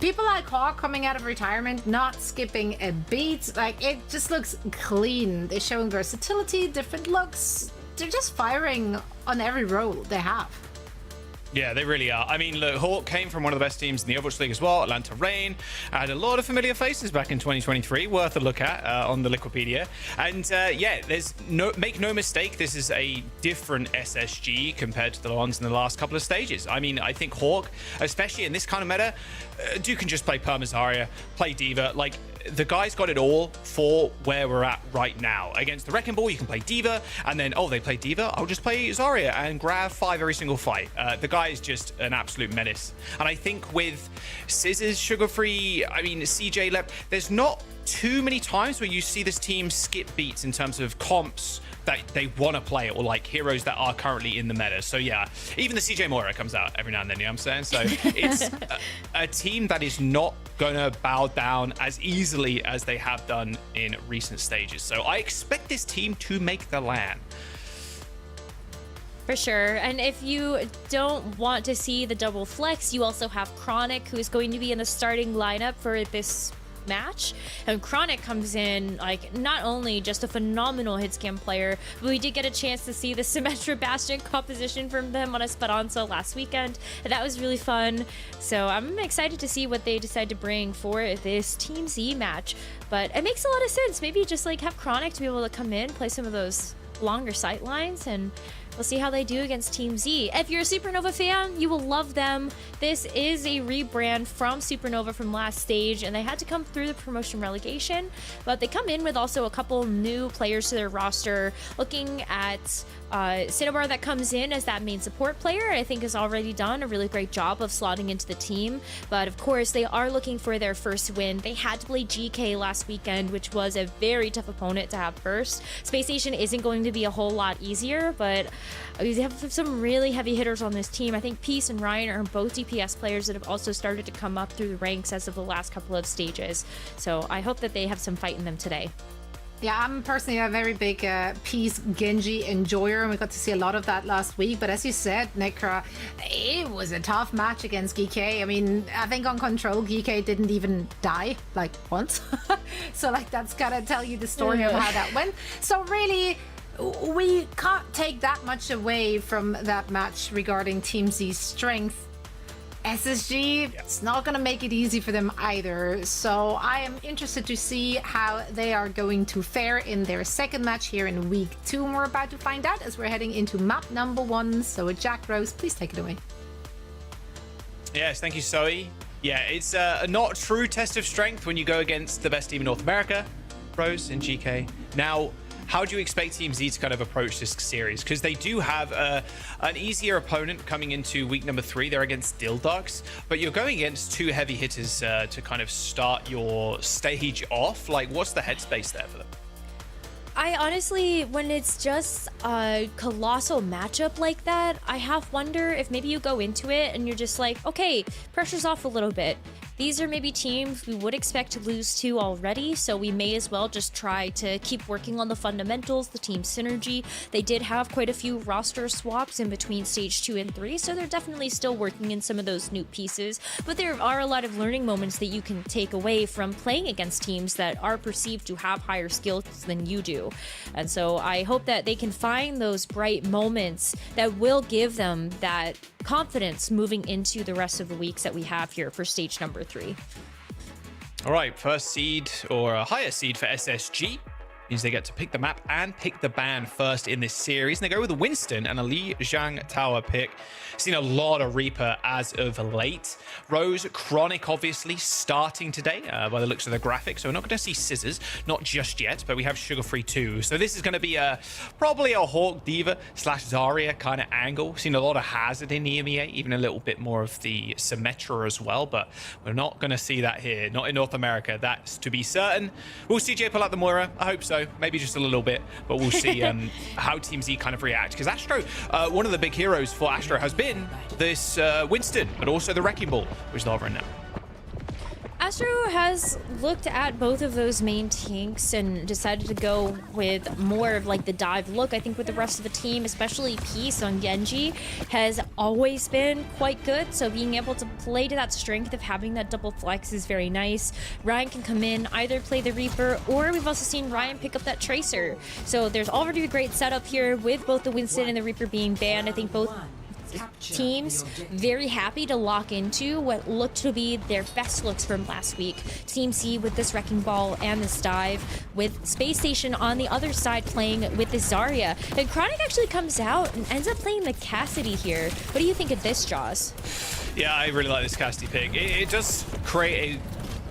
people like Hawk coming out of retirement, not skipping a beat. Like, it just looks clean. They're showing versatility, different looks. They're just firing on every role they have. Yeah, they really are. I mean, look, Hawk came from one of the best teams in the Overwatch League as well, Atlanta Reign. Had a lot of familiar faces back in 2023, worth a look at on the Liquipedia. And yeah, make no mistake, this is a different SSG compared to the ones in the last couple of stages. I mean, I think Hawk, especially in this kind of meta, Duke can just play Perma Zarya, play D.Va. Like, the guy's got it all for where we're at right now. Against the Wrecking Ball, you can play D.Va, and then, oh, they play D.Va, I'll just play Zarya and grab 5 every single fight. The guy is just an absolute menace. And I think with Scissors, Sugar Free, I mean, CJ Lep, there's not too many times where you see this team skip beats in terms of comps that they want to play, or like heroes that are currently in the meta. So yeah, even the CJ Moira comes out every now and then, you know what I'm saying? So it's a team that is not going to bow down as easily as they have done in recent stages. So I expect this team to make the LAN. For sure. And if you don't want to see the double flex, you also have Chronic, who is going to be in the starting lineup for this match. And Chronic comes in like not only just a phenomenal hit scan player, but we did get a chance to see the Symmetra Bastion composition from them on Esperanza last weekend, and that was really fun. So I'm excited to see what they decide to bring for this Team Z match. But it makes a lot of sense. Maybe just like have Chronic to be able to come in, play some of those longer sight lines, and we'll see how they do against Team Z. If you're a Supernova fan, you will love them. This is a rebrand from Supernova from last stage, and they had to come through the promotion relegation, but they come in with also a couple new players to their roster. Looking at Cinnabar, that comes in as that main support player, I think has already done a really great job of slotting into the team. But of course, they are looking for their first win. They had to play GK last weekend, which was a very tough opponent to have first. Spacestation isn't going to be a whole lot easier, but they have some really heavy hitters on this team. I think Peace and Ryan are both DPS players that have also started to come up through the ranks as of the last couple of stages. So I hope that they have some fight in them today. Yeah, I'm personally a very big Peace Genji enjoyer, and we got to see a lot of that last week. But as you said, Necra, it was a tough match against GK. I mean, I think on Control, GK didn't even die, like, once. So, like, that's gotta tell you the story of how that went. So, really, we can't take that much away from that match regarding Team Z's strength. SSG, it's not going to make it easy for them either. So I am interested to see how they are going to fare in their second match here in week 2. And we're about to find out as we're heading into map number 1. So Jack Rose, please take it away. Yes, thank you, Zoe. Yeah, it's a not true test of strength when you go against the best team in North America, Rose and GK. Now, how do you expect Team Z to kind of approach this series? Because they do have an easier opponent coming into week number 3. They're against Dilducks, but you're going against 2 heavy hitters to kind of start your stage off. Like, what's the headspace there for them? I honestly, when it's just a colossal matchup like that, I half wonder if maybe you go into it and you're just like, okay, pressure's off a little bit. These are maybe teams we would expect to lose to already, so we may as well just try to keep working on the fundamentals, the team synergy. They did have quite a few roster swaps in between stage 2 and 3, so they're definitely still working in some of those new pieces. But there are a lot of learning moments that you can take away from playing against teams that are perceived to have higher skills than you do. And so I hope that they can find those bright moments that will give them that confidence moving into the rest of the weeks that we have here for stage number 3. All right, first seed or a higher seed for SSG means they get to pick the map and pick the ban first in this series. And they go with a Winston and a Li Zhang tower pick. Seen a lot of Reaper as of late. Rose, Chronic obviously starting today by the looks of the graphics. So we're not going to see Scissors, not just yet, but we have Sugar Free too. So this is going to be probably a Hawk D.Va / Zarya kind of angle. Seen a lot of Hazard in EMEA, even a little bit more of the Symmetra as well, but we're not going to see that here, not in North America. That's to be certain. Will CJ pull out the Moira? I hope so. Maybe just a little bit, but we'll see how Team Z kind of react. Because Astro, one of the big heroes for Astro has been this Winston, but also the Wrecking Ball, which they'll run now. Astro has looked at both of those main tanks and decided to go with more of like the dive look. I think with the rest of the team, especially Peace on Genji, has always been quite good. So being able to play to that strength of having that double flex is very nice. Ryan can come in, either play the Reaper, or we've also seen Ryan pick up that Tracer. So there's already a great setup here with both the Winston and the Reaper being banned. I think both teams very happy to lock into what looked to be their best looks from last week. Team C with this Wrecking Ball and this dive, with Space Station on the other side playing with this Zarya. And Chronic actually comes out and ends up playing the Cassidy here. What do you think of this, Jaws? Yeah, I really like this Cassidy pick. It does create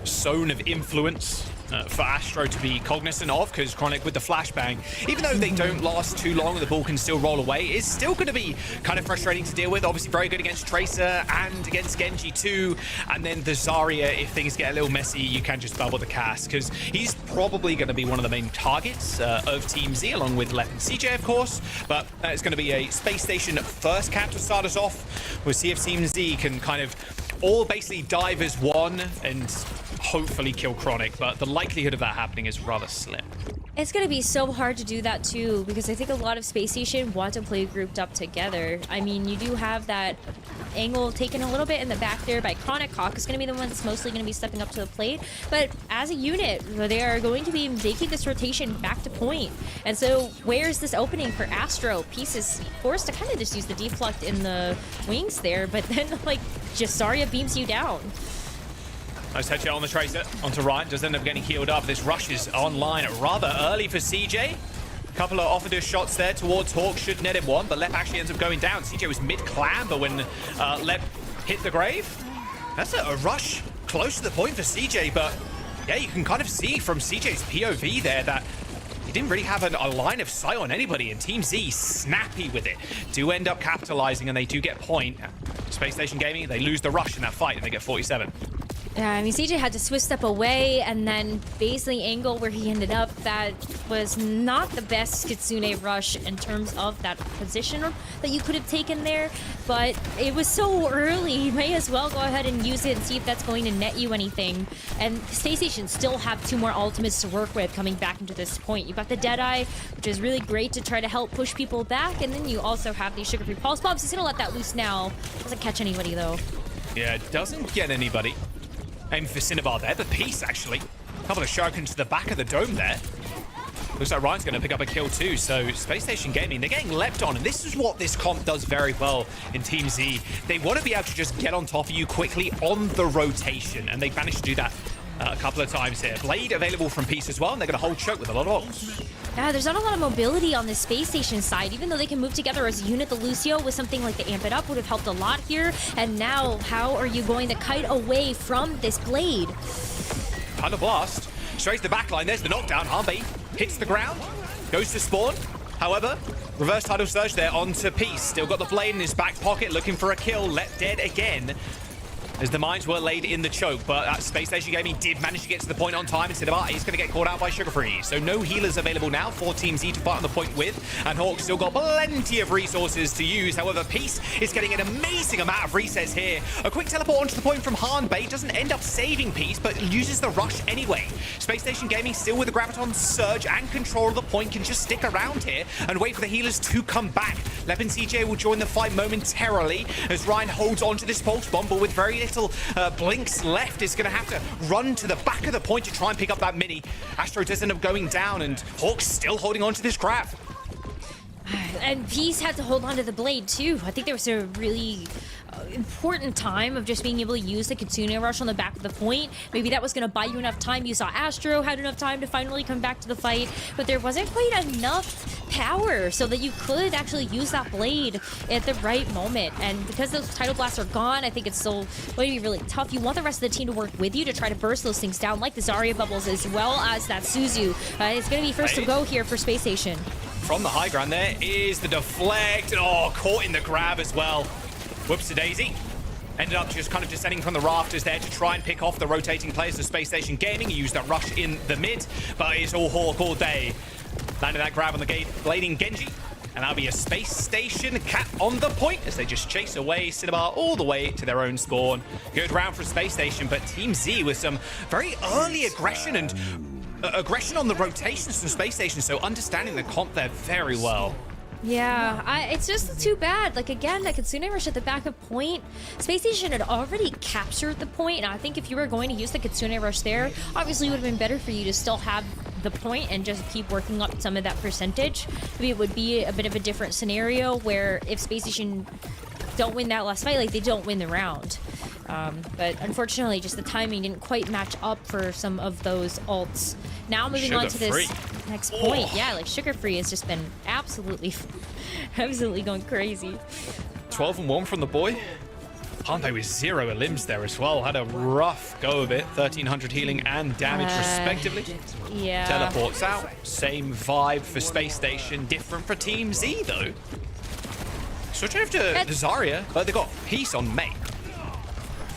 a zone of influence for Astro to be cognizant of, because Chronic with the flashbang, even though they don't last too long and the ball can still roll away, is still going to be kind of frustrating to deal with. Obviously very good against Tracer and against Genji too. And then the Zarya, if things get a little messy, you can just bubble the cast, because he's probably going to be one of the main targets of Team Z, along with Lep and CJ, of course. But it's going to be a Space Station first cap to start us off. We'll see if Team Z can kind of all basically dive as one and hopefully kill Chronic, but the likelihood of that happening is rather slim. It's going to be so hard to do that too, because I think a lot of Space Station want to play grouped up together. I mean, you do have that angle taken a little bit in the back there by Chronic. Hawk is going to be the one that's mostly going to be stepping up to the plate, but as a unit, they are going to be making this rotation back to point. And so where's this opening for Astro? Peace is forced to kind of just use the deflect in the wings there, but then like just Zarya beams you down. Nice headshot on the Tracer onto Ryan. Does end up getting healed up. This rush is online rather early for CJ. A couple of off-the-dish shots there towards Hawk. Should net him one, but Lep actually ends up going down. CJ was mid-clamber when Lep hit the grave. That's a rush close to the point for CJ, but yeah, you can kind of see from CJ's POV there that he didn't really have a line of sight on anybody, and Team Z, snappy with it, do end up capitalizing, and they do get point. Space Station Gaming, they lose the rush in that fight, and they get 47. Yeah, I mean, CJ had to switch step away, and then basically angle where he ended up, that was not the best Kitsune rush in terms of that position that you could have taken there, but it was so early, you may as well go ahead and use it and see if that's going to net you anything. And Space Station still have 2 more ultimates to work with coming back into this point. You've got the Deadeye, which is really great to try to help push people back, and then you also have these sugar-free pulse bombs. He's gonna let that loose now. Doesn't catch anybody, though. Yeah, it doesn't get anybody. Aim for Cinnabar there, the Peace actually. A couple of shurikens to the back of the dome there. Looks like Ryan's going to pick up a kill too, so Space Station Gaming, they're getting leapt on, and this is what this comp does very well in Team Z. They want to be able to just get on top of you quickly on the rotation, and they've managed to do that a couple of times here. Blade available from Peace as well, and they're going to hold choke with a lot of ults. Yeah, there's not a lot of mobility on the Space Station side. Even though they can move together as a unit, the Lucio with something like the Amp It Up would have helped a lot here. And now, how are you going to kite away from this Blade? Kind of blast. Straight to the back line. There's the knockdown. Harvey hits the ground, goes to spawn. However, reverse tidal surge there onto Peace. Still got the Blade in his back pocket, looking for a kill. Let dead again, as the mines were laid in the choke, but Space Station Gaming did manage to get to the point on time, and Cinnabar is going to get caught out by Sugar-Free. So no healers available now for Team Z to fight on the point with, and Hawk still got plenty of resources to use. However, Peace is getting an amazing amount of resets here. A quick teleport onto the point from Hanbei doesn't end up saving Peace, but uses the rush anyway. Space Station Gaming still with the Graviton Surge and control of the point, can just stick around here and wait for the healers to come back. Lep and CJ will join the fight momentarily as Ryan holds onto this pulse bomb, but with very little blinks left, is going to have to run to the back of the point to try and pick up that mini. Astro does end up going down, and Hawk's still holding on to this grab. And Peace had to hold on to the Blade too. I think there was a really important time of just being able to use the Kitsune rush on the back of the point. Maybe that was going to buy you enough time. You saw Astro had enough time to finally come back to the fight, but there wasn't quite enough power so that you could actually use that Blade at the right moment. And because those tidal blasts are gone, I think it's still going to be really tough. You want the rest of the team to work with you to try to burst those things down, like the Zarya bubbles as well as that Suzu. It's going to be first to go here for Space Station. From the high ground there is the deflect. Oh, caught in the grab as well. Whoops-a-daisy. Ended up just kind of descending from the rafters there to try and pick off the rotating players of Space Station Gaming. He used that rush in the mid, but it's all Hawk all day. Landed that grab on the blading Genji. And that'll be a Space Station cap on the point as they just chase away Cinnabar all the way to their own spawn. Good round for Space Station, but Team Z with some very early aggression and aggression on the rotations from Space Station, so understanding the comp there very well. Yeah, it's just too bad. Like, again, that Kitsune Rush at the back of point. Space Station had already captured the point, and I think if you were going to use the Kitsune Rush there, obviously it would have been better for you to still have the point and just keep working up some of that percentage. Maybe it would be a bit of a different scenario where if Space Station don't win that last fight, like, they don't win the round. But unfortunately, just the timing didn't quite match up for some of those ults. Now moving on to this next point. Yeah, like Sugar Free has just been absolutely going crazy. 12-1 from the boy. Hanpei with 0 limbs there as well. Had a rough go of it. 1300 healing and damage respectively. Yeah. Teleports out. Same vibe for Space Station. Different for Team Z though. Switching over to the Zarya, but they got Peace on Mei.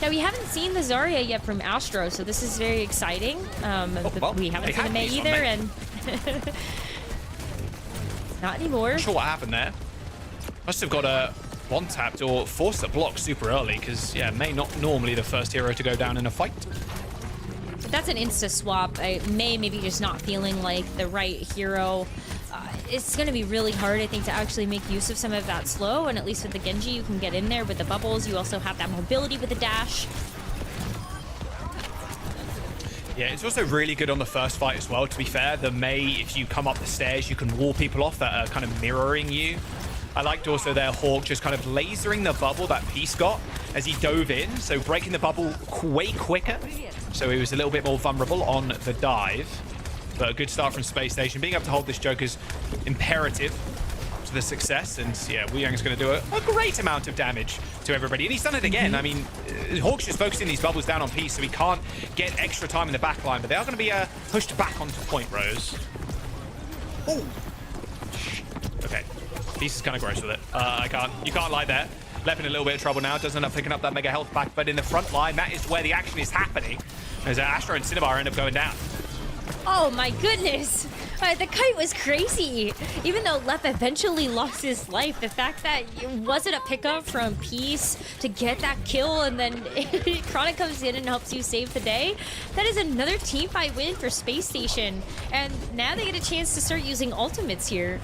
Now, we haven't seen the Zarya yet from Astro, so this is very exciting. Well, we haven't seen the Mei either, and not anymore. Not sure what happened there. Must have got a one-tapped or forced a block super early, because, yeah, Mei not normally the first hero to go down in a fight. That's an insta-swap. Mei maybe just not feeling like the right hero. It's going to be really hard, I think, to actually make use of some of that slow, and at least with the Genji, you can get in there with the bubbles. You also have that mobility with the dash. Yeah, it's also really good on the first fight as well, to be fair. The Mei, if you come up the stairs, you can wall people off that are kind of mirroring you. I liked also their Hawk just kind of lasering the bubble that Peace got as he dove in, so breaking the bubble way quicker. So he was a little bit more vulnerable on the dive. But a good start from Space Station. Being able to hold this joke is imperative to the success. And yeah, Wu Yang's going to do a great amount of damage to everybody. And he's done it again. I mean, Hawk's just focusing these bubbles down on Peace, so he can't get extra time in the back line. But they are going to be pushed back onto point, Rose. Oh. Okay. Peace is kind of gross with it. You can't lie there. Left in a little bit of trouble now. Doesn't end up picking up that mega health back. But in the front line, that is where the action is happening. As Astro and Cinnabar end up going down. Oh my goodness! The kite was crazy! Even though Lep eventually lost his life, the fact that it wasn't a pickup from Peace to get that kill and then Chronic comes in and helps you save the day, that is another team fight win for Space Station. And now they get a chance to start using ultimates here.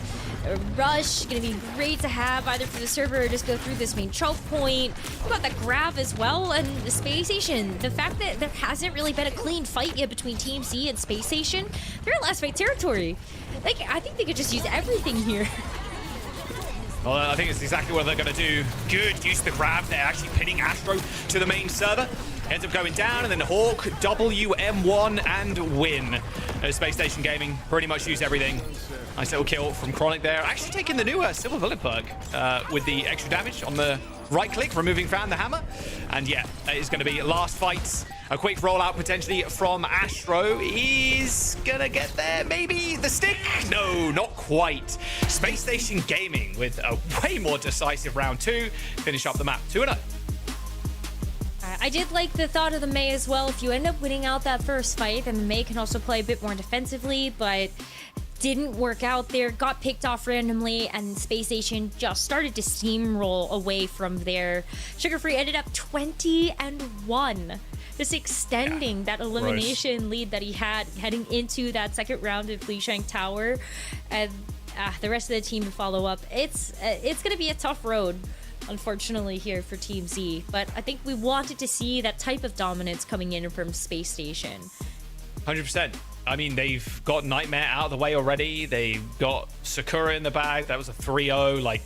Rush, gonna be great to have either for the server or just go through this main choke point. You got the grab as well, and the Space Station. The fact that there hasn't really been a clean fight yet between Team Z and Space Station, they're in last fight territory. Like, I think they could just use everything here. Well, I think it's exactly what they're going to do. Good use of the grab. They're actually pinning Astro to the main server. Ends up going down, and then Hawk, WM1, and win. Space Station Gaming pretty much use everything. Nice little kill from Chronic there. Actually taking the new Silver Bullet perk with the extra damage on the right click, removing Fan the hammer. And yeah, it is going to be last fights. A quick rollout potentially from Astro. He's gonna get there, maybe the stick? No, not quite. Space Station Gaming with a way more decisive round 2. Finish up the map 2-0. I did like the thought of the Mei as well. If you end up winning out that first fight, then the Mei can also play a bit more defensively, but didn't work out there, got picked off randomly, and Space Station just started to steamroll away from there. Sugar Free ended up 20-1. Just extending that elimination lead that he had heading into that second round of Fleashang Tower. And the rest of the team to follow up. It's going to be a tough road, unfortunately, here for Team Z. But I think we wanted to see that type of dominance coming in from Space Station. 100%. I mean, they've got Nightmare out of the way already. They've got Sakura in the bag. That was a 3-0. Like,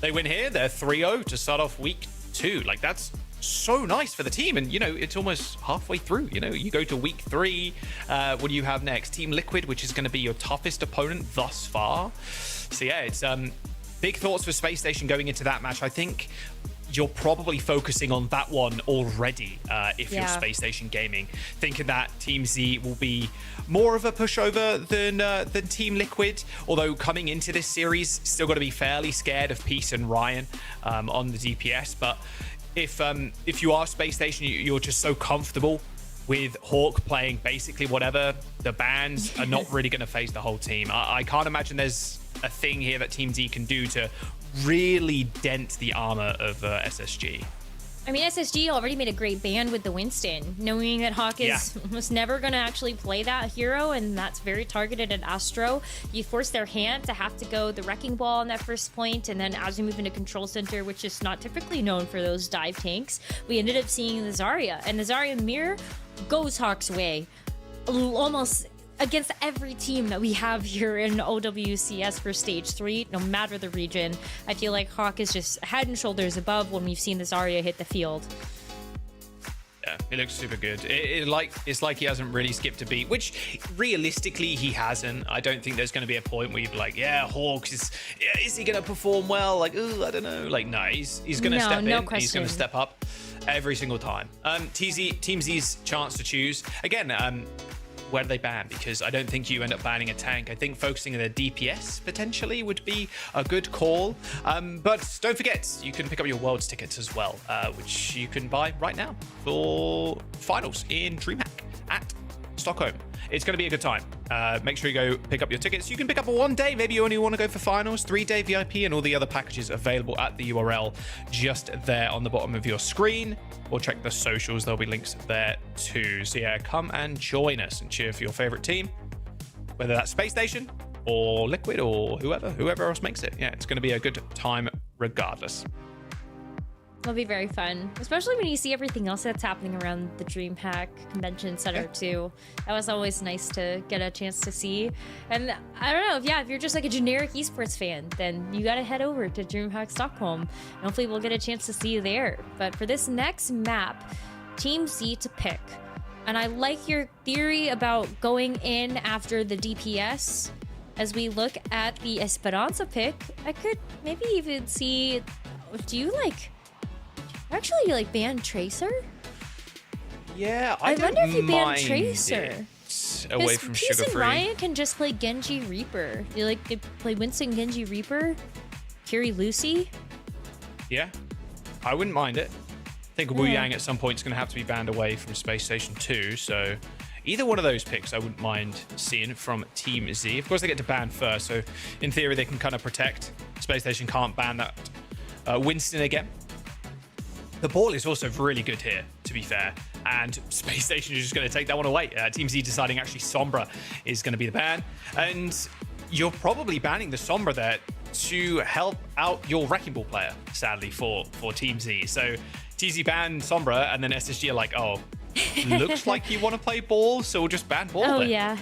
they win here. They're 3-0 to start off week 2. Like, that's so nice for the team. And, you know, it's almost halfway through. You know, you go to week 3. What do you have next? Team Liquid, which is going to be your toughest opponent thus far. So, yeah, it's big thoughts for Space Station going into that match. I think you're probably focusing on that one already if you're Space Station Gaming, thinking that Team Z will be more of a pushover than Team Liquid, although coming into this series, still got to be fairly scared of Peace and Ryan on the DPS. But if you are Space Station, you're just so comfortable with Hawk playing basically whatever, the bans are not really going to phase the whole team. I can't imagine there's a thing here that Team Z can do to really dent the armor of SSG. I mean, SSG already made a great ban with the Winston, knowing that Hawk is almost never going to actually play that hero, and that's very targeted at Astro. You force their hand to have to go the Wrecking Ball on that first point, and then as we move into Control Center, which is not typically known for those dive tanks, we ended up seeing the Zarya, and the Zarya mirror goes Hawk's way. Almost against every team that we have here in OWCS for Stage 3, no matter the region. I feel like Hawk is just head and shoulders above when we've seen this Zarya hit the field. Yeah, he looks super good. It's like he hasn't really skipped a beat, which realistically he hasn't. I don't think there's going to be a point where you'd be like, yeah, Hawks is he going to perform well? Like, I don't know. Like, no, he's going to step in. Question. He's going to step up every single time. Team Z's chance to choose again. Where do they ban? Because I don't think you end up banning a tank. I think focusing on the DPS potentially would be a good call. But don't forget, you can pick up your Worlds tickets as well, which you can buy right now for finals in DreamHack at Stockholm. It's going to be a good time. Make sure you go pick up your tickets. You can pick up a 1 day. Maybe you only want to go for finals, 3-day VIP, and all the other packages available at the URL just there on the bottom of your screen. Or check the socials. There'll be links there too. So yeah, come and join us and cheer for your favorite team, whether that's Spacestation or Liquid or whoever else makes it. Yeah, it's going to be a good time regardless. It'll be very fun, especially when you see everything else that's happening around the DreamHack Convention Center too. That was always nice to get a chance to see. And I don't know, if you're just like a generic esports fan, then you gotta head over to DreamHack Stockholm. And hopefully we'll get a chance to see you there. But for this next map, Team Z to pick. And I like your theory about going in after the DPS. As we look at the Esperanza pick, I could maybe even see, do you actually ban Tracer? Yeah, I wonder if you ban mind Tracer. Away from Peace Sugar and Free. Ryan can just play Genji Reaper. They play Winston Genji Reaper, Kiri Lucy. Yeah, I wouldn't mind it. I think Wu Yang at some point is going to have to be banned away from Space Station 2, so either one of those picks I wouldn't mind seeing from Team Z. Of course, they get to ban first, so in theory they can kind of protect. Space Station can't ban that Winston again. The ball is also really good here, to be fair, and Space Station is just going to take that one away. Team Z deciding actually Sombra is going to be the ban, and you're probably banning the Sombra there to help out your Wrecking Ball player, sadly, for Team Z. So TZ banned Sombra, and then SSG are like, oh, looks like you want to play ball, so we'll just ban ball. Oh, then. yeah.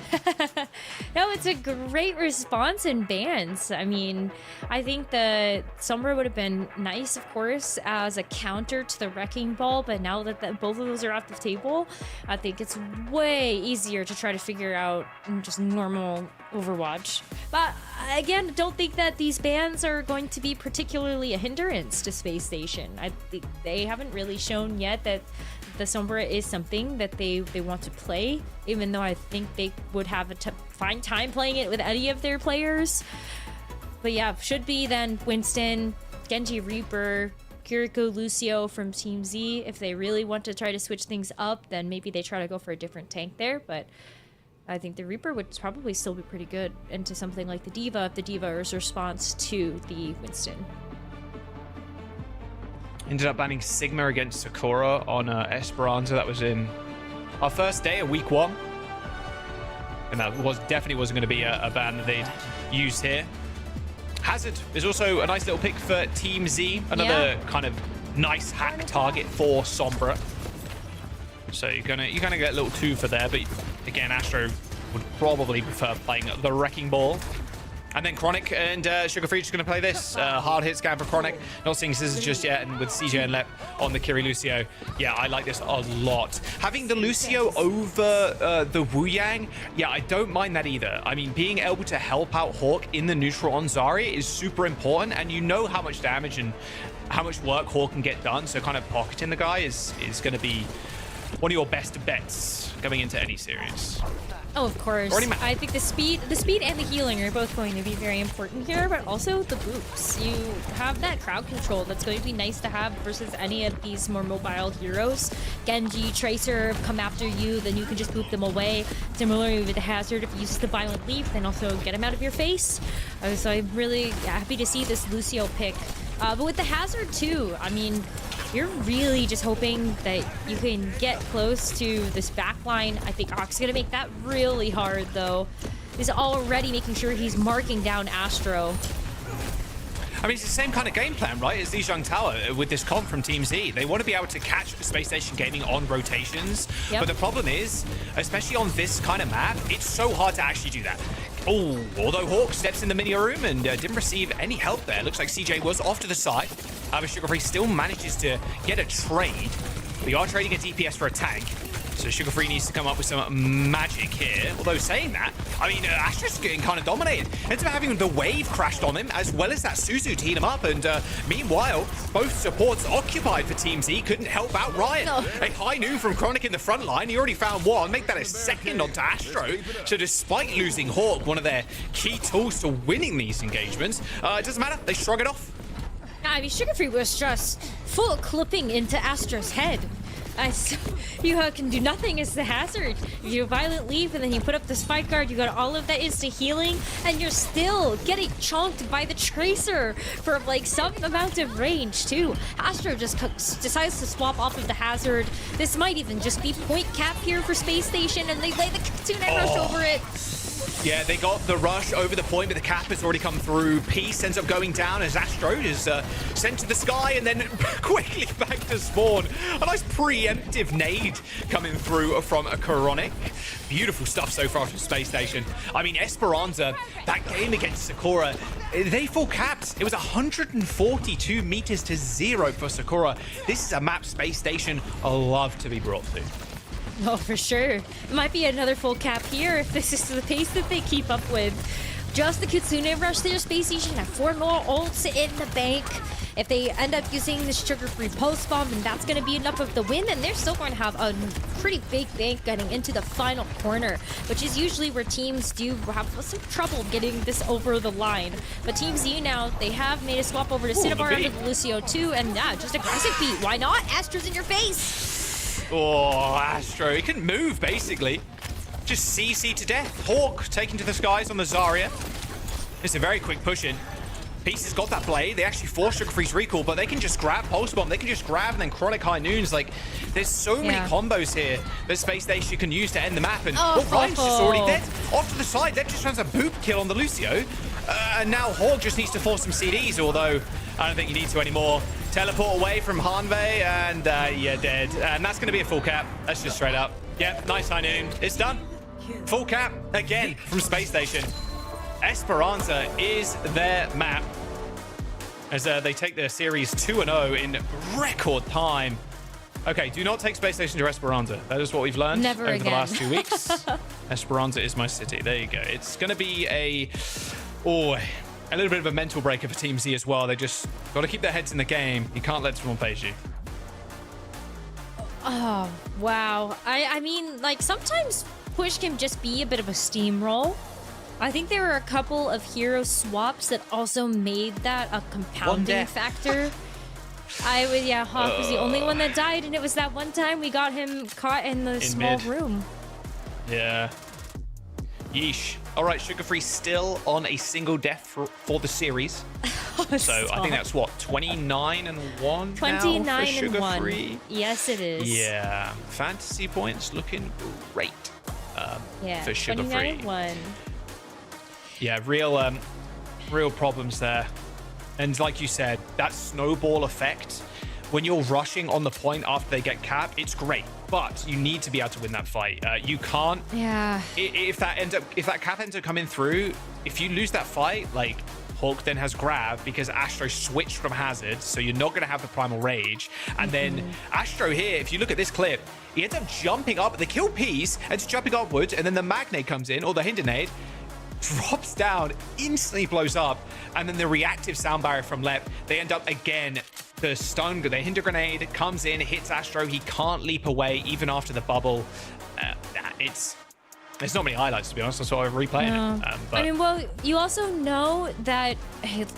No, it's a great response in bans. I mean, I think the Sombra would have been nice, of course, as a counter to the Wrecking Ball, but now that both of those are off the table, I think it's way easier to try to figure out just normal Overwatch. But again, don't think that these bans are going to be particularly a hindrance to Space Station. I think they haven't really shown yet that the Sombra is something that they want to play, even though I think they would have a fine time playing it with any of their players. But yeah, should be then Winston, Genji Reaper, Kiriko Lucio from Team Z. If they really want to try to switch things up, then maybe they try to go for a different tank there, but I think the Reaper would probably still be pretty good into something like the D.Va if the D.Va is a response to the Winston. Ended up banning Sigma against Sakura on Esperanza. That was in our first day of week 1. And that definitely wasn't going to be a ban that they'd use here. Hazard is also a nice little pick for Team Z. Another kind of nice hack target for Sombra. So you're gonna get a little 2 for there, but again, Astro would probably prefer playing the Wrecking Ball. And then Chronic and Sugar Free just going to play this. Hard hit scan for Chronic. Not seeing Scissors just yet. And with CJ and Lep on the Kiri Lucio. Yeah, I like this a lot. Having the Lucio over the Wu Yang, yeah, I don't mind that either. I mean, being able to help out Hawk in the neutral on Zarya is super important. And you know how much damage and how much work Hawk can get done. So kind of pocketing the guy is going to be one of your best bets going into any series? Oh, of course. I think the speed and the healing are both going to be very important here, but also the boops. You have that crowd control that's going to be nice to have versus any of these more mobile heroes. Genji, Tracer come after you, then you can just boop them away. Similarly with the Hazard, if you use the Violent Leap, then also get him out of your face. So I'm really happy to see this Lucio pick. But with the Hazard too, I mean, you're really just hoping that you can get close to this backline. I think Ox is going to make that really hard, though. He's already making sure he's marking down Astro. I mean, it's the same kind of game plan, right? As Zhejiang Tower with this comp from Team Z. They want to be able to catch Spacestation Gaming on rotations. Yep. But the problem is, especially on this kind of map, it's so hard to actually do that. Oh, although Hawk steps in the mini room and didn't receive any help there. Looks like CJ was off to the side. But Sugar Free still manages to get a trade. We are trading a DPS for a tank. So Sugar Free needs to come up with some magic here. Although saying that, I mean, Astra's getting kind of dominated. Ends up having the wave crashed on him, as well as that Suzu to heat him up. And meanwhile, both supports occupied for Team Z couldn't help out Ryan. No. A high noon from Chronic in the front line. He already found one. Make that a second onto Astro. So despite losing Hawk, one of their key tools to winning these engagements, it doesn't matter. They shrug it off. I mean, Sugar Free was just full clipping into Astra's head. You can do nothing as the Hazard. You Violent Leap and then you put up the Spike Guard, you got all of that instant healing, and you're still getting chonked by the Tracer for like some amount of range too. Astro just decides to swap off of the Hazard. This might even just be point cap here for Space Station, and they lay the Kitsune rush over it. Yeah, they got the rush over the point, but the cap has already come through. Peace ends up going down as Astro is sent to the sky and then quickly back to spawn. A nice preemptive nade coming through from a Chronic. Beautiful stuff so far from Space Station. I mean, Esperanza, that game against Sakura, they full capped. It was 142 meters to 0 for Sakura. This is a map Space Station love to be brought to. Oh, for sure. It might be another full cap here if this is the pace that they keep up with. Just the Kitsune rush there. Space Station have 4 more ults in the bank. If they end up using the Sugar-Free post bomb, then that's going to be enough of the win, and they're still going to have a pretty big bank getting into the final corner, which is usually where teams do have some trouble getting this over the line. But Team Z now, they have made a swap over to Cinnabar under Lucio too, and yeah, just aggressive beat. Why not? Astra's in your face. Oh, Astro, he couldn't move, basically. Just CC to death. Hawk taken to the skies on the Zarya. It's a very quick push in. Peace has got that blade. They actually force Sugar Free's recall, but they can just grab Pulse Bomb. They can just grab and then Chronic High Noons. Like, there's so many combos here that Space Station can use to end the map. And Ryan's just already dead. Off to the side, that just runs a boop kill on the Lucio. And now Hawk just needs to force some CDs, although I don't think you need to anymore. Teleport away from Hanwei, and you're dead. And that's going to be a full cap. That's just straight up. Yep, nice high noon. It's done. Full cap again from Space Station. Esperanza is their map as they take their series 2-0 in record time. Okay, do not take Space Station to Esperanza. That is what we've learned over the last 2 weeks. Esperanza is my city. There you go. It's going to be a little bit of a mental breaker for Team Z as well. They just got to keep their heads in the game. You can't let someone phase you. Oh, wow. I mean, like, sometimes push can just be a bit of a steamroll. I think there were a couple of hero swaps that also made that a compounding factor. Hawk was the only one that died, and it was that one time we got him caught in the small room. Yeah. Yeesh. All right, Sugar Free still on a single death for the series. So I think that's what, 29-1 29 now for Sugar and 1. Free. Yes, it is. Yeah, fantasy points looking great for Sugar Free. 29-1. Yeah, real problems there. And like you said, that snowball effect, when you're rushing on the point after they get capped, it's great. But you need to be able to win that fight. You can't. Yeah. If that cap ends up coming through, if you lose that fight, like Hawk then has grab because Astro switched from Hazard, so you're not going to have the Primal Rage. And then Astro here, if you look at this clip, he ends up jumping up. They kill Peace, ends up jumping upwards, and then the Magnate comes in, or the Hindenade, drops down, instantly blows up, and then the reactive sound barrier from Lep, they end up again the Hinder Grenade comes in, hits Astro. He can't leap away even after the bubble. There's not many highlights, to be honest. That's why I'm replaying it. But I mean, well, you also know that,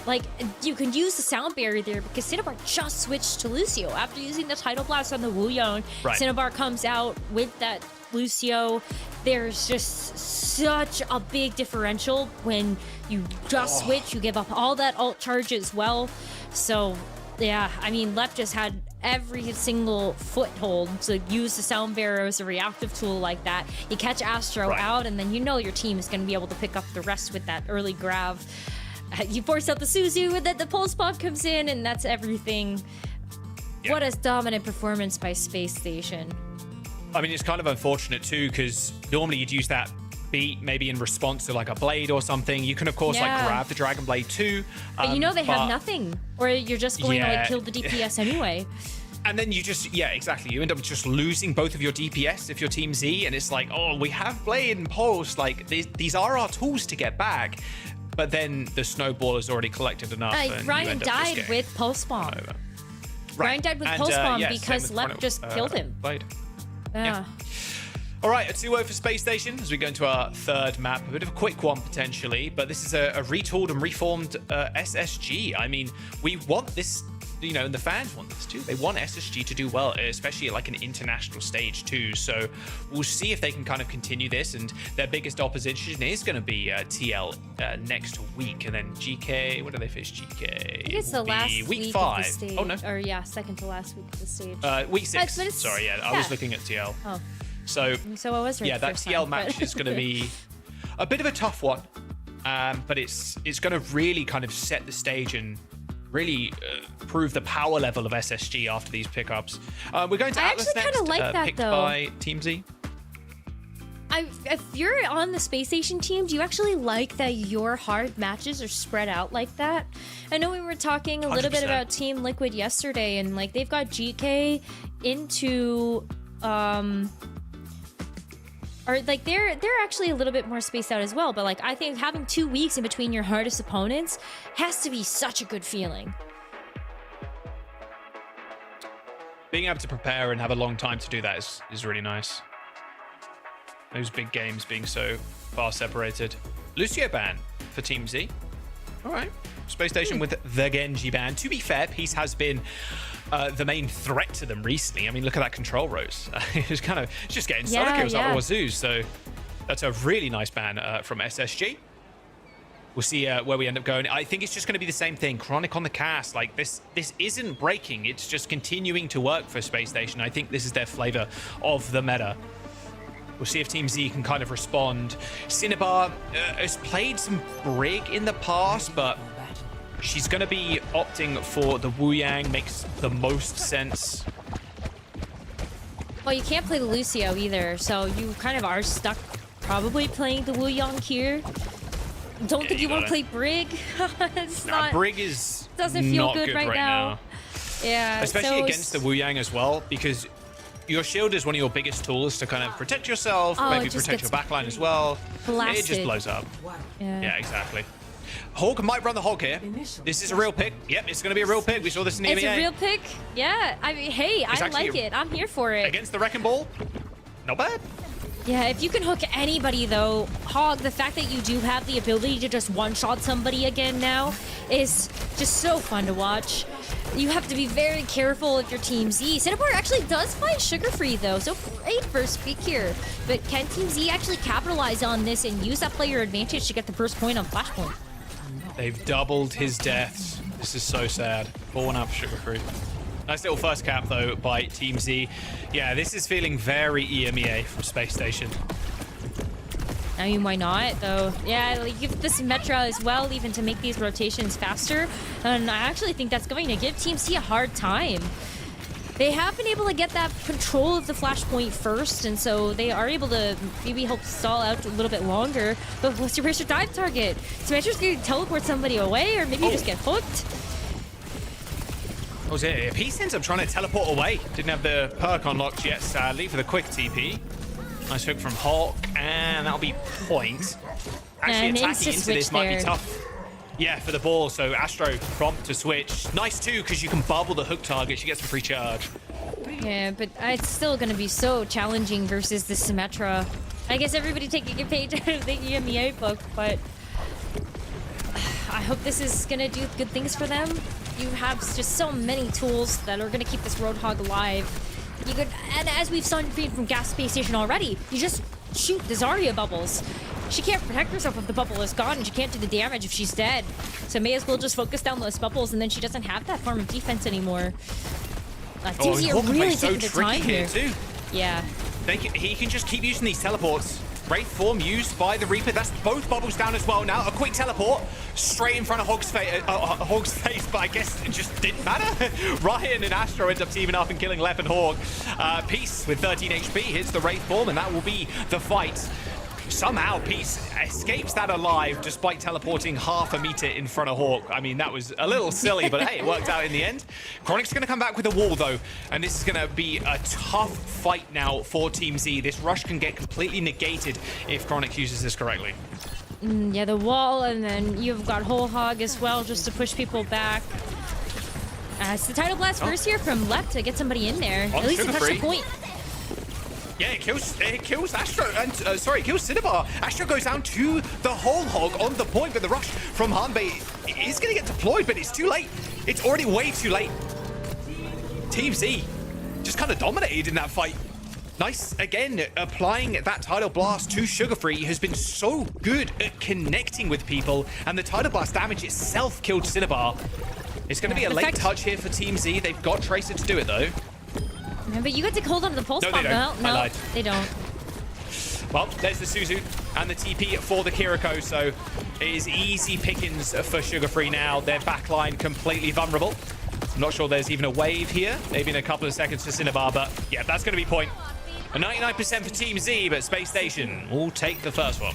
like, you can use the sound barrier there because Cinnabar just switched to Lucio. After using the Tidal Blast on the Wu Yang, Cinnabar comes out with that Lucio. There's just such a big differential when you just switch. You give up all that ult charge as well. So, yeah, I mean, Left just had every single foothold to use the sound barrier as a reactive tool like that. You catch Astro out, and then you know your team is going to be able to pick up the rest with that early grab. You force out the Suzu, and then the pulse pop comes in, and that's everything. Yeah. What a dominant performance by Spacestation. I mean, it's kind of unfortunate too, because normally you'd use that beat maybe in response to like a blade or something. You can of course like grab the Dragon Blade too. But you know they have nothing, or you're just going to like kill the DPS anyway. And then you just, exactly. You end up just losing both of your DPS if you're Team Z, and it's like, oh, we have Blade and Pulse. Like, these are our tools to get back. But then the snowball has already collected enough. Ryan died with Pulse Bomb. Ryan died with Pulse Bomb because Left just killed him. Blade. Yeah. All right, a 2-0 for Space Station as we go into our third map. A bit of a quick one, potentially, but this is a retooled and reformed SSG. I mean, we want this, you know, and the fans want this too. They want SSG to do well, especially at like an international stage too. So we'll see if they can kind of continue this, and their biggest opposition is going to be TL next week, and then GK. What do they face? GK. I think it's the last week 5. Of the stage. Oh no. Or yeah, second to last week of the stage. Week 6. Sorry, I was looking at TL. Oh. So I was right. Yeah, that TL match is going to be a bit of a tough one, but it's going to really kind of set the stage and really prove the power level of SSG after these pickups. We're going to Atlas next, kind of like that, picked though. by Team Z. If you're on the Space Station team, do you actually like that your hard matches are spread out like that? I know we were talking a little 100%. bit about Team Liquid yesterday, and like they've got GK into or like they're actually a little bit more spaced out as well, but like I think having 2 weeks in between your hardest opponents has to be such a good feeling. Being able to prepare and have a long time to do that is really nice. Those big games being so far separated. Lucio ban for Team Z. All right. Space Station with the Genji ban. To be fair, Peace has been the main threat to them recently. I mean, look at that control rose. It's just getting solo kills out of Wazoo. So that's a really nice ban from SSG. We'll see where we end up going. I think it's just going to be the same thing. Chronic on the cast. Like this isn't breaking. It's just continuing to work for Space Station. I think this is their flavor of the meta. We'll see if Team Z can kind of respond. Cinnabar has played some Brig in the past, but she's going to be opting for the Wu Yang. Makes the most sense. Well, you can't play the Lucio either, so you kind of are stuck probably playing the Wu Yang here. Don't think you want to play Brig. It's not. Brig doesn't feel good right now. Yeah, especially against the Wu Yang as well, because your shield is one of your biggest tools to kind of protect yourself, maybe protect your backline as well. Blasted. It just blows up. Yeah, exactly. Hawk might run the Hawk here. This is a real pick. Yep, it's going to be a real pick. We saw this in the EMEA. It's a real pick. Yeah, I mean, hey, I like it. I'm here for it. Against the Wrecking Ball, not bad. Yeah, if you can hook anybody, though, Hog, the fact that you do have the ability to just one-shot somebody again now is just so fun to watch. You have to be very careful if you're Team Z. Cinnabar actually does find Sugar Free, though, so great first pick here. But can Team Z actually capitalize on this and use that player advantage to get the first point on Flashpoint? They've doubled his deaths. This is so sad. 4-1 up for Sugar Free. Nice little first cap, though, by Team Z. Yeah, this is feeling very EMEA from Space Station. I mean, why not, though? Yeah, like, give this Metra as well, even to make these rotations faster. And I actually think that's going to give Team Z a hard time. They have been able to get that control of the Flashpoint first, and so they are able to maybe help stall out a little bit longer. But what's your dive target? Smasher's going to teleport somebody away, or maybe you just get hooked. What was it? Peace ends up trying to teleport away. Didn't have the perk unlocked yet, sadly, for the quick TP. Nice hook from Hawk, and that'll be point. Actually, attacking into this might be tough. Yeah, for the ball. So Astro prompt to switch. Nice too, because you can bubble the hook target. She gets some free charge. Yeah, but it's still gonna be so challenging versus the Symmetra. I guess everybody taking a page out of the EMEA book, but I hope this is gonna do good things for them. You have just so many tools that are gonna keep this Roadhog alive. You could, and as we've seen from Gas Space Station already, you just shoot the Zarya bubbles. She can't protect herself if the bubble is gone, and she can't do the damage if she's dead. So may as well just focus down those bubbles, and then she doesn't have that form of defense anymore. Team Z are really taking the time here. Too. Yeah. He can just keep using these teleports. Wraith form used by the Reaper. That's both bubbles down as well now. A quick teleport straight in front of Hog's face, but I guess it just didn't matter. Ryan and Astro end up teaming up and killing Lep and Hog. Peace with 13 HP hits the Wraith form, and that will be the fight. Somehow Peace escapes that alive despite teleporting half a meter in front of Hawk. I mean, that was a little silly, but hey, it worked out in the end. Chronic's going to come back with a wall, though, and this is going to be a tough fight now for Team Z. This rush can get completely negated if Chronic uses this correctly. Yeah, the wall, and then you've got Whole Hog as well, just to push people back. It's the Tidal Blast first here from Lep to get somebody in there. At least to touch the point. Yeah, it kills Astro, and it kills Cinnabar. Astro goes down to the Whole Hog on the point, but the rush from Hanbei is going to get deployed, but it's too late. It's already way too late. Team Z just kind of dominated in that fight. Nice, again, applying that Tidal Blast to Sugarfree has been so good at connecting with people, and the Tidal Blast damage itself killed Cinnabar. It's going to be a late touch here for Team Z. They've got Tracer to do it, though. Yeah, but you get to hold on to the pulse bomb. No, they don't. Well, there's the Suzu and the TP for the Kiriko, so it is easy pickings for Sugarfree now. Their backline completely vulnerable. I'm not sure there's even a wave here. Maybe in a couple of seconds for Cinnabar, but yeah, that's going to be point. A 99% for Team Z, but Space Station will take the first one.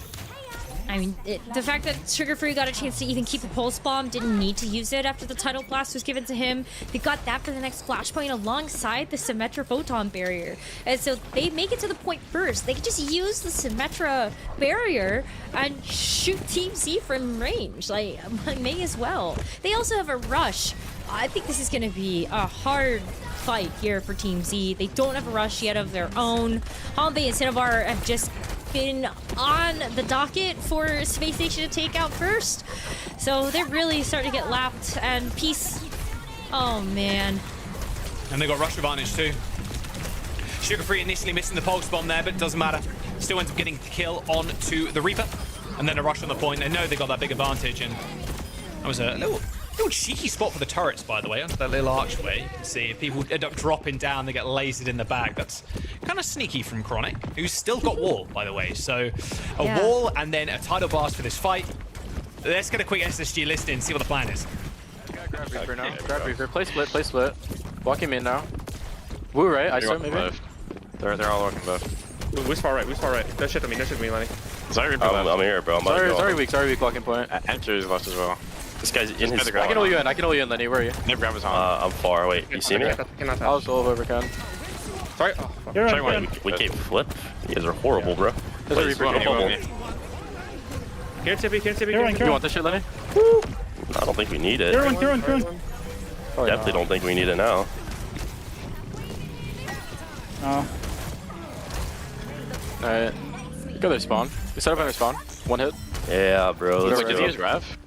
I mean, the fact that Sugarfree got a chance to even keep a pulse bomb, didn't need to use it after the Tidal Blast was given to him. They got that for the next Flashpoint alongside the Symmetra Photon Barrier. And so they make it to the point first. They can just use the Symmetra Barrier and shoot Team Z from range. Like, may as well. They also have a rush. I think this is going to be a hard fight here for Team Z. They don't have a rush yet of their own. Hanbei and Cinnabar have just been on the docket for Space Station to take out first. So they're really starting to get lapped, and Peace, oh man. And they got rush advantage too. Sugarfree initially missing the pulse bomb there, but it doesn't matter. Still ends up getting the kill onto the Reaper, and then a rush on the point. They know they got that big advantage, and that was a little cheeky spot for the turrets, by the way, onto that little archway. You can see if people end up dropping down, they get lasered in the back. That's kind of sneaky from Chronic, who's still got wall, by the way. So a wall and then a Tidal Blast for this fight. Let's get a quick SSG list in, see what the plan is. Grab Reaper now. Grab Reaper. Play split. Walk him in now. Woo, right? I saw maybe. They're all walking left. Who's far right? No shit at me, Lenny. Sorry, Reaper left. I'm here, bro. Sorry, weak walking point. Enter is left as well. This guy's in his. I can hold you in, Lenny. Where are you? Never grab his arm. I'm far. Wait, you see me? I'll just hold over, Ken. Sorry. We can't flip. You guys are horrible, bro. There's a Reaper. Here, Tippy. You want this shit, Lenny? I don't think we need it. Definitely don't think we need it now. No. Alright. Go there, spawn. We set up on their spawn. One hit. Yeah, bro. Wait, did he use Rev?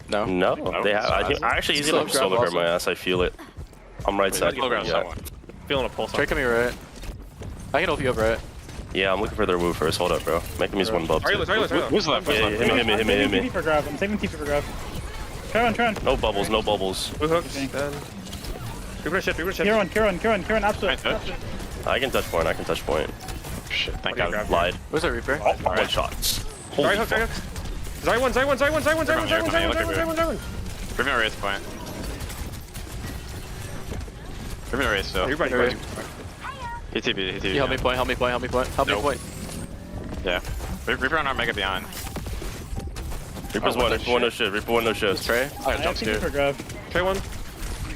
No. No, they have. I actually he's gonna solo grab my ass. I feel it. I'm right side. Feeling a pulse. Trey, come here, right? I can help you up, right? Yeah, I'm looking for their move first. Hold up, bro. Make him use one bub. Who's left? Hit me. TP for grab. I'm saving TP for grab. Try on. No bubbles. Who hooks? Reaper shit. Kieran, absolutely. I can touch point. Shit, thank God I lied. Where's that Reaper? Oh, one shots. Sorry, hooks. Zai one. Bring me a race point. Bring me a race still. Everybody. He TP. Help me point. Yeah. Reaper on our mega beyond. Reaper's one no shit. Trey? I have TP for grab. Trey one.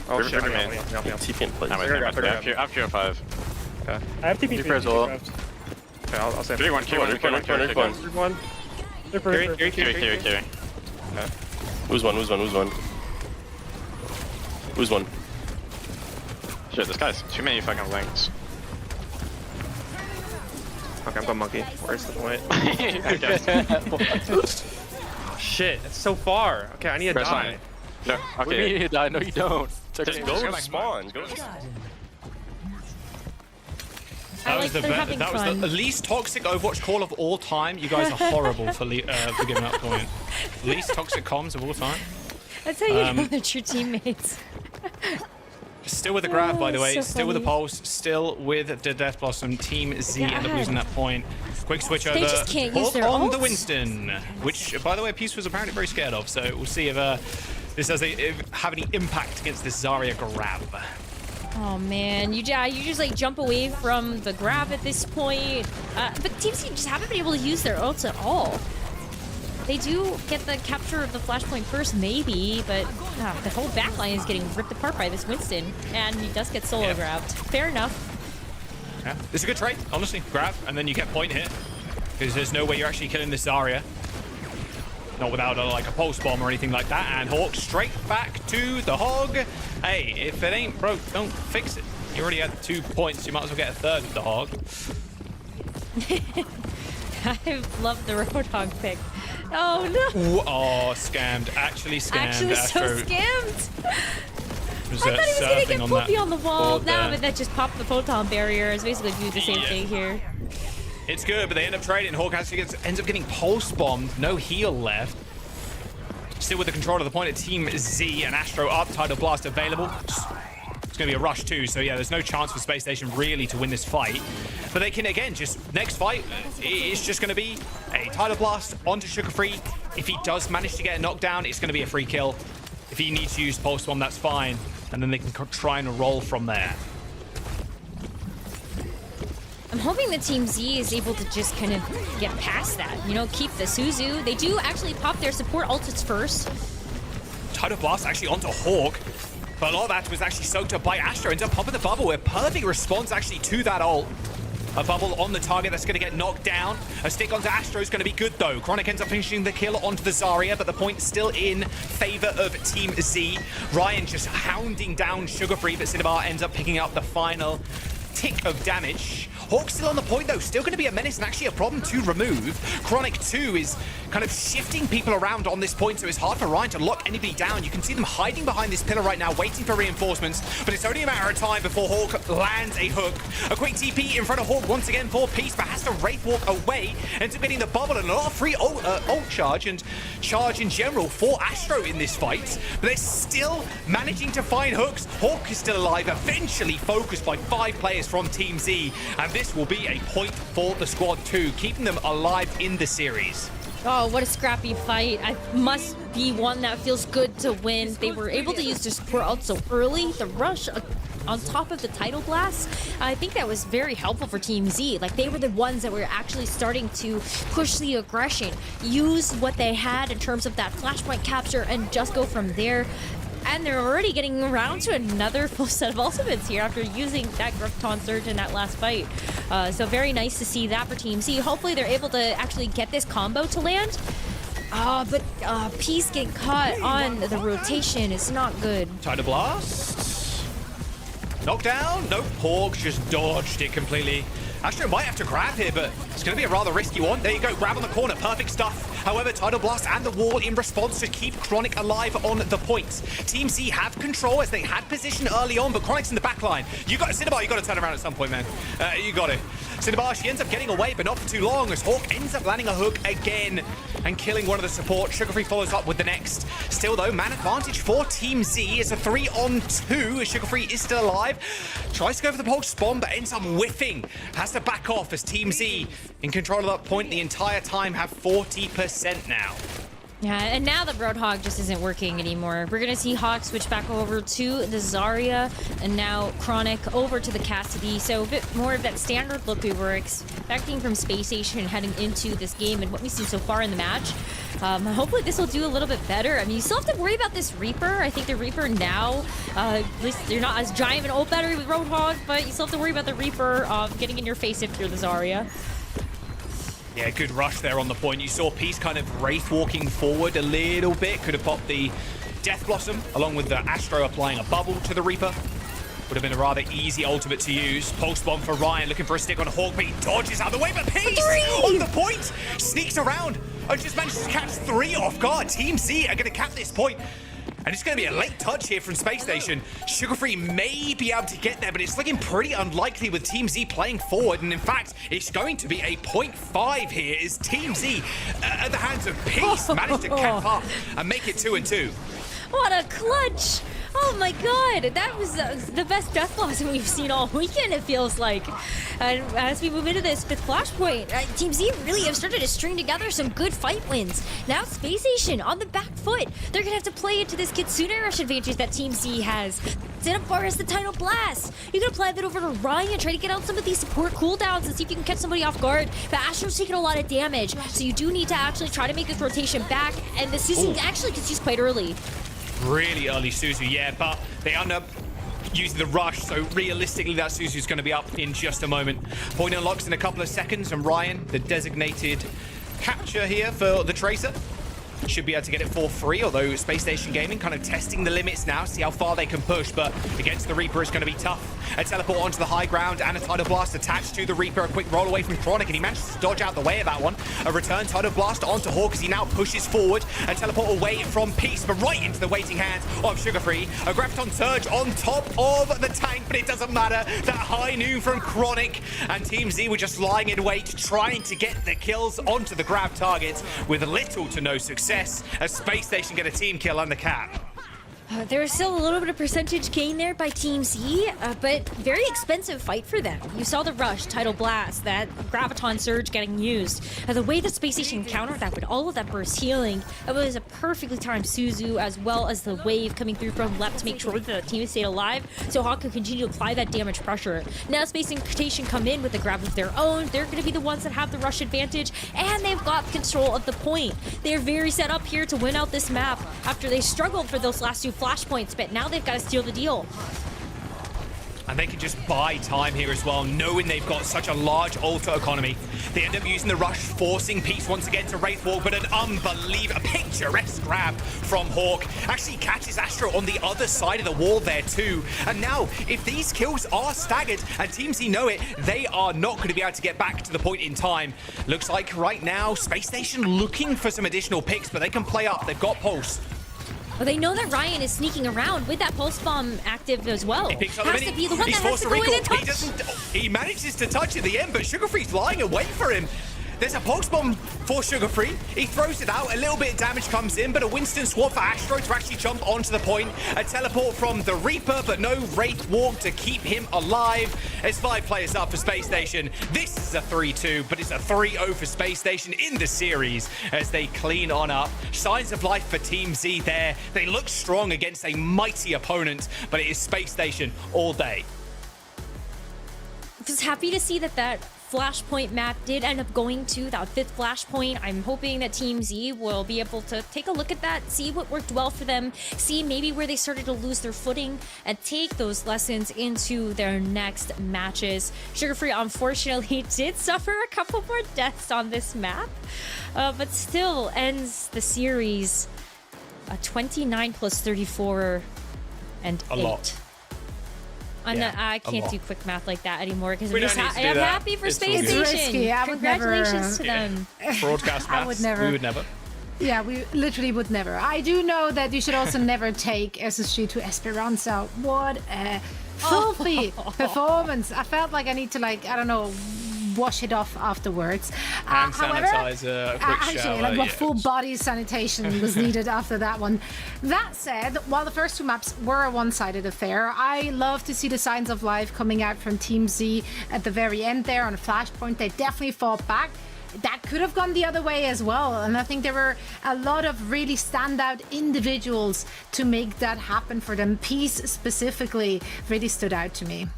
Oh shit, TP in place. I have Q 5. Okay. I have TP Reaper as well. Okay, I'll say. Q1. Reaper. Reaper. Carry. Carry. Who's one? Shit, this guy's too many fucking links. Okay, I'm going monkey. Where's the point? Shit, that's so far. Okay, I need to Press die. line. No, What do you okay. mean you die? No, you don't. It's okay. Just go to spawn. Go. I like they're having that was fun. the least toxic Overwatch call of all time. You guys are horrible for giving that point. Least toxic comms of all time. That's how you know that your teammates. Still with the grab, by the way. So Still with the funny. pulse. Still with the Death Blossom. Team Z end up losing that point. Quick switch over. just can't use Hawk their on the ults. Winston, which, by the way, Peace was apparently very scared of. So we'll see if this has have any impact against this Zarya grab. Oh man, you just like jump away from the grab at this point. But Team C just haven't been able to use their ults at all. They do get the capture of the Flashpoint first, maybe, but the whole backline is getting ripped apart by this Winston, and he does get solo grabbed. Fair enough. Yeah, it's a good trade, honestly. Grab, and then you get point hit, because there's no way you're actually killing this Zarya. Not without like a pulse bomb or anything like that. And Hawk straight back to the hog. Hey, if it ain't broke, don't fix it. You already had 2 points. You might as well get a third with the hog. I love the Roadhog pick. Oh no! Ooh, oh, scammed. Actually scammed. Actually, so Astro scammed. was, I thought he was gonna get surfing Poopy on the wall. board Nah, there. but that just popped the photon barrier. It's basically do the same thing here. It's good, but they end up trading. Hawk actually ends up getting pulse bombed. No heal left. Still with the control of the point at Team Z, and Astro up. Tidal Blast available. It's going to be a rush too, so yeah, there's no chance for Spacestation really to win this fight. But they can, again, just next fight, it's just going to be a Tidal Blast onto Sugar Free. If he does manage to get a knockdown, it's going to be a free kill. If he needs to use Pulse Bomb, that's fine. And then they can try and roll from there. I'm hoping the Team Z is able to just kind of get past that. You know, keep the Suzu. They do actually pop their support ults first. Tidal Blast actually onto Hawk. But a lot of that was actually soaked up by Astro. Ends up popping the bubble. A perfect response actually to that ult. A bubble on the target that's going to get knocked down. A stick onto Astro is going to be good though. Chronic ends up finishing the kill onto the Zarya, but the point still in favor of Team Z. Ryan just hounding down Sugar Free, but Cinnabar ends up picking up the final tick of damage. Hawk still on the point though, still going to be a menace and actually a problem to remove. Chronic 2 is kind of shifting people around on this point, so it's hard for Ryan to lock anybody down. You can see them hiding behind this pillar right now, waiting for reinforcements, but it's only a matter of time before Hawk lands a hook. A quick TP in front of Hawk once again for Peace, but has to Wraith Walk away, ends up getting the bubble and a lot of free ult charge and charge in general for Astro in this fight, but they're still managing to find hooks. Hawk is still alive, eventually focused by 5 players from Team Z, and this will be a point for the squad too, keeping them alive in the series. Oh, what a scrappy fight. I must be one that feels good to win. They were able to use their support ult so early. The rush on top of the Tidal Blast, I think that was very helpful for Team Z. Like, they were the ones that were actually starting to push the aggression, use what they had in terms of that Flashpoint capture, and just go from there. And they're already getting around to another full set of ultimates here after using that Graviton Surge in that last fight. So very nice to see that for Team Z. Hopefully they're able to actually get this combo to land. But Peace getting caught on the rotation is not good. Tidal Blast. Knockdown? Nope. Hawk just dodged it completely. Astro might have to grab here, but it's going to be a rather risky one. There you go, grab on the corner, perfect stuff. However, Tidal Blast and the wall in response to keep Chronic alive on the points. Team Z have control as they had position early on, but Chronic's in the back line. You got Cinnabar, you got to turn around at some point, man. You got it. Cinnabar, she ends up getting away, but not for too long, as Hawk ends up landing a hook again and killing one of the support. Sugar Free follows up with the next. Still though, man advantage for Team Z. It's a 3-on-2 as Sugar Free is still alive. Tries to go for the pulse bomb, but ends up whiffing. Has to back off as Team Z in control of that point the entire time, have 40% now. Yeah, and now the Roadhog just isn't working anymore. We're gonna see Hawk switch back over to the Zarya, and now Chronic over to the Cassidy. So a bit more of that standard look we were expecting from Spacestation heading into this game and what we've seen so far in the match. Hopefully this will do a little bit better. I mean, you still have to worry about this Reaper. I think the Reaper now, at least they're not as giant of an ult battery with Roadhog, but you still have to worry about the Reaper getting in your face if you're the Zarya. Yeah, good rush there on the point. You saw Peace kind of wraith walking forward a little bit. Could have popped the Death Blossom along with the Astro applying a bubble to the Reaper. Would have been a rather easy ultimate to use. Pulse bomb for Ryan, looking for a stick on Hawk, but he dodges out of the way. But Peace on the point sneaks around and just manages to catch 3 off guard. Team Z are going to cap this point. And it's going to be a late touch here from Spacestation. Sugar-Free may be able to get there, but it's looking pretty unlikely with Team Z playing forward. And in fact, it's going to be a 0.5 here as Team Z, at the hands of Peace, managed to cap up and make it 2-2. What a clutch! Oh my god, that was the best Death Blossom we've seen all weekend, it feels like. And as we move into this 5th Flashpoint, Team Z really have started to string together some good fight wins. Now Spacestation on the back foot. They're gonna have to play into this Kitsune Rush advantage that Team Z has. Zetto has the Tidal Blast. You can apply that over to Ryan, try to get out some of these support cooldowns and see if you can catch somebody off guard. But Astro's taking a lot of damage, so you do need to actually try to make this rotation back. And the Suzu actually gets used quite early. Really early Suzu, yeah, but they end up using the rush, so realistically that Suzu's going to be up in just a moment. Point unlocks in a couple of seconds, and Ryan, the designated capture here for the Tracer, should be able to get it for free, although Space Station Gaming kind of testing the limits now, see how far they can push, but against the Reaper it's going to be tough. A teleport onto the high ground and a Tidal Blast attached to the Reaper, a quick roll away from Chronic, and he manages to dodge out the way of that one. A return Tidal Blast onto Hawk as he now pushes forward, a teleport away from Peace, but right into the waiting hands of Sugar-Free. A Graviton Surge on top of the tank, but it doesn't matter. That high noon from Chronic, and Team Z were just lying in wait, trying to get the kills onto the grab targets with little to no success. As Space Station get a team kill on the cap. There was still a little bit of percentage gain there by Team Z, but very expensive fight for them. You saw the rush, Tidal Blast, that Graviton Surge getting used. The way that Space Station countered that with all of that burst healing, it was a perfectly timed Suzu, as well as the wave coming through from left to make sure that the team stayed alive, so Hawk could continue to apply that damage pressure. Now Space Station come in with a grab of their own. They're going to be the ones that have the rush advantage, and they've got control of the point. They're very set up here to win out this map after they struggled for those last 2 flashpoints, but now they've got to steal the deal. And they can just buy time here as well, knowing they've got such a large ultra economy. They end up using the rush, forcing Peace once again to Wraith Walk, but an unbelievable, picturesque grab from Hawk. Actually catches Astro on the other side of the wall there too. And now, if these kills are staggered and Team Z know it, they are not going to be able to get back to the point in time. Looks like right now, Space Station looking for some additional picks, but they can play up. They've got Pulse. Well, they know that Ryan is sneaking around with that pulse bomb active as well. He picks up has the to be the one He's that has forced to to go in recall. and touch. He manages to touch at the end, but Sugar-Free's lying away for him. There's a pulse bomb for Sugar-Free. He throws it out. A little bit of damage comes in, but a Winston swap for Astro to actually jump onto the point. A teleport from the Reaper, but no Wraith Walk to keep him alive. There's 5 players up for Space Station. This is a 3-2, but it's a 3-0 for Space Station in the series as they clean on up. Signs of life for Team Z there. They look strong against a mighty opponent, but it is Space Station all day. I was happy to see that Flashpoint map did end up going to that 5th Flashpoint. I'm hoping that Team Z will be able to take a look at that, see what worked well for them, see maybe where they started to lose their footing, and take those lessons into their next matches. Sugar-Free, unfortunately, did suffer a couple more deaths on this map, but still ends the series 29 plus 34 and 8. A lot. I can't do quick math like that anymore because I'm that. happy for Space Station. Risky. I would Congratulations never, to them. Broadcast maths. I would never. We would never. Yeah, we literally would never. I do know that you should also never take SSG to Esperanza. What a filthy performance. I felt like I need to, I don't know, wash it off afterwards. Hand However, sanitizer, a quick shower. full body sanitation was needed after that one. That said, while the first 2 maps were a one-sided affair, I love to see the signs of life coming out from Team Z at the very end there on a Flashpoint. They definitely fought back. That could have gone the other way as well, and I think there were a lot of really standout individuals to make that happen for them. Peace specifically really stood out to me.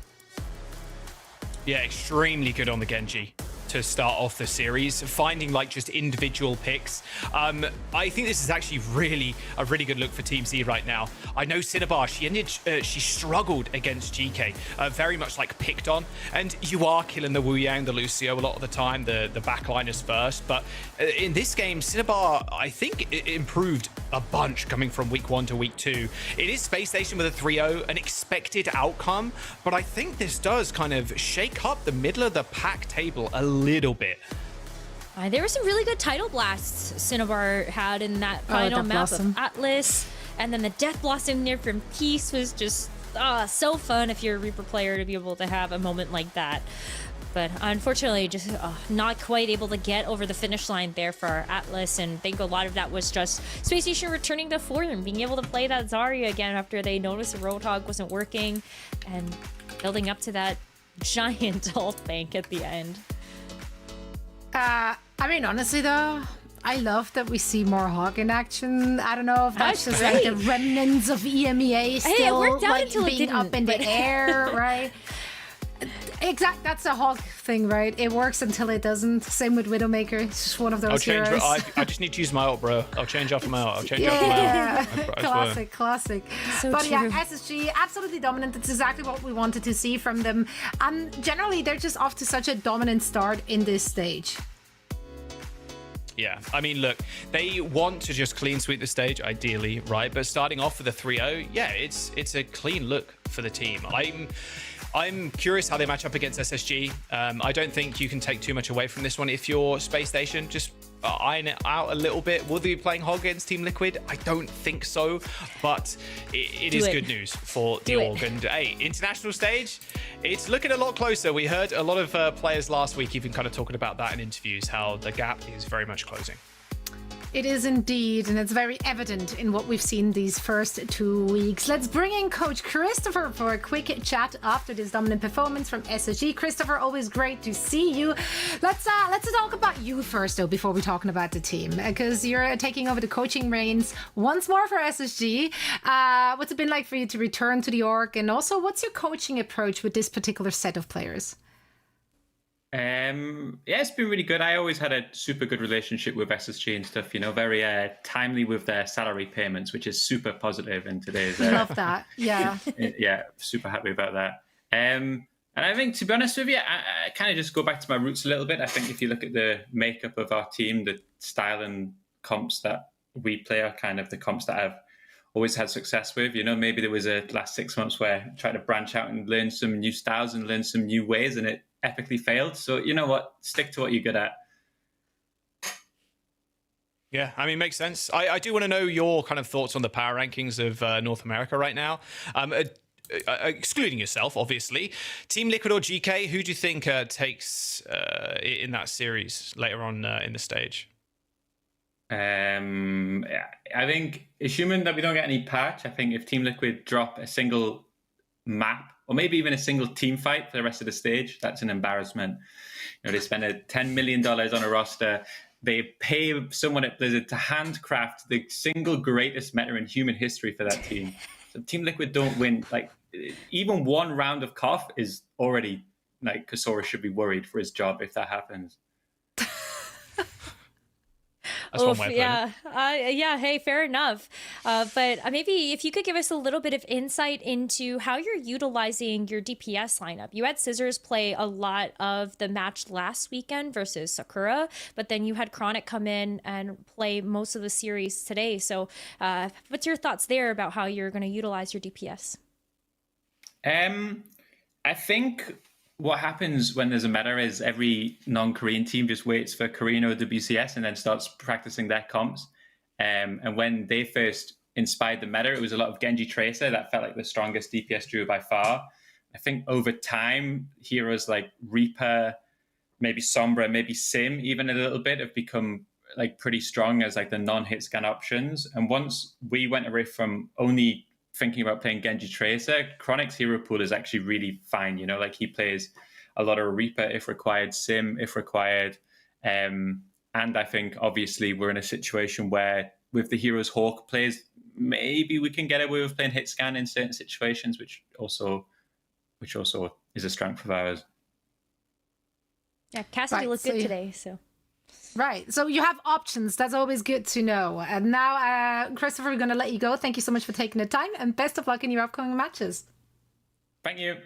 Yeah, extremely good on the Genji. to start off the series, finding like just individual picks. I think this is actually a really good look for Team Z right now. I know Cinnabar, she struggled against GK, very much like picked on, and you are killing the Wu Yang, the Lucio a lot of the time, the backliners first, but in this game, Cinnabar, I think it improved a bunch coming from week 1 to week 2. It is Spacestation with a 3-0, an expected outcome, but I think this does kind of shake up the middle of the pack table a little bit. There were some really good title blasts Cinnabar had in that final map of Atlas, and then the Death Blossom near from Peace was just so fun if you're a Reaper player to be able to have a moment like that. But unfortunately, just not quite able to get over the finish line there for our Atlas, and I think a lot of that was just Spacestation returning to form and being able to play that Zarya again after they noticed the Roadhog wasn't working, and building up to that giant ult bank at the end. I mean, honestly though, I love that we see more Hog in action. I don't know if that's just like the remnants of EMEA still like being up in the air, right? Exact. That's a Hog thing, right? It works until it doesn't. Same with Widowmaker. It's just one of those heroes. I just need to use my ult, bro. I'll change off my ult. Classic. So but true. yeah, SSG absolutely dominant. That's exactly what we wanted to see from them. And generally, they're just off to such a dominant start in this stage. Yeah, I mean, look, they want to just clean sweep the stage, ideally, right? But starting off with a 3-0, yeah, it's a clean look for the team. I'm curious how they match up against SSG. I don't think you can take too much away from this one. If you're Space Station, just iron it out a little bit. Will they be playing Hog against Team Liquid? I don't think so, but it is good news for the org. And hey, international stage, it's looking a lot closer. We heard a lot of players last week even kind of talking about that in interviews, how the gap is very much closing. It is indeed, and it's very evident in what we've seen these first 2 weeks. Let's bring in Coach Christopher for a quick chat after this dominant performance from SSG. Christopher, always great to see you. Let's talk about you first, though, before we're talking about the team, because you're taking over the coaching reins once more for SSG. What's it been like for you to return to the org, and also what's your coaching approach with this particular set of players? Yeah, it's been really good. I always had a super good relationship with SSG and stuff, you know, very timely with their salary payments, which is super positive in today's love that. Yeah. Yeah, super happy about that. And I think, to be honest with you, I kind of just go back to my roots a little bit. I think if you look at the makeup of our team, the style and comps that we play are kind of the comps that I've always had success with. You know, maybe there was a last 6 months where I tried to branch out and learn some new styles and learn some new ways, and it epically failed. So you know what, stick to what you're good at. Yeah, I mean, makes sense. I do want to know your kind of thoughts on the power rankings of North America right now. Excluding yourself, obviously. Team Liquid or GK, who do you think takes in that series later on in the stage? I think, assuming that we don't get any patch, I think if Team Liquid drop a single map or maybe even a single team fight for the rest of the stage, that's an embarrassment. You know, they spend $10 million on a roster. They pay someone at Blizzard to handcraft the single greatest meta in human history for that team. So Team Liquid don't win. Like, even one round of cough is already, like, Kasora should be worried for his job if that happens. That's one way of yeah, hey, fair enough. But maybe if you could give us a little bit of insight into how you're utilizing your DPS lineup. You had Scissors play a lot of the match last weekend versus Sakura, but then you had Chronic come in and play most of the series today. So what's your thoughts there about how you're going to utilize your DPS? I think what happens when there's a meta is every non-Korean team just waits for Korean or WCS and then starts practicing their comps. And when they first inspired the meta, it was a lot of Genji Tracer. That felt like the strongest DPS duo by far. I think over time, heroes like Reaper, maybe Sombra, maybe Sim, even a little bit, have become like pretty strong as like the non-hit scan options. And once we went away from only thinking about playing Genji Tracer, Chronic's hero pool is actually really fine. You know, like he plays a lot of Reaper if required, Sim if required. And I think obviously we're in a situation where with the heroes Hawk plays, maybe we can get away with playing hit scan in certain situations, which also is a strength of ours. Yeah, Cassidy Right, looked so good you- today, so. Right. So you have options. That's always good to know. And now, Christopher, we're going to let you go. Thank you so much for taking the time and best of luck in your upcoming matches. Thank you.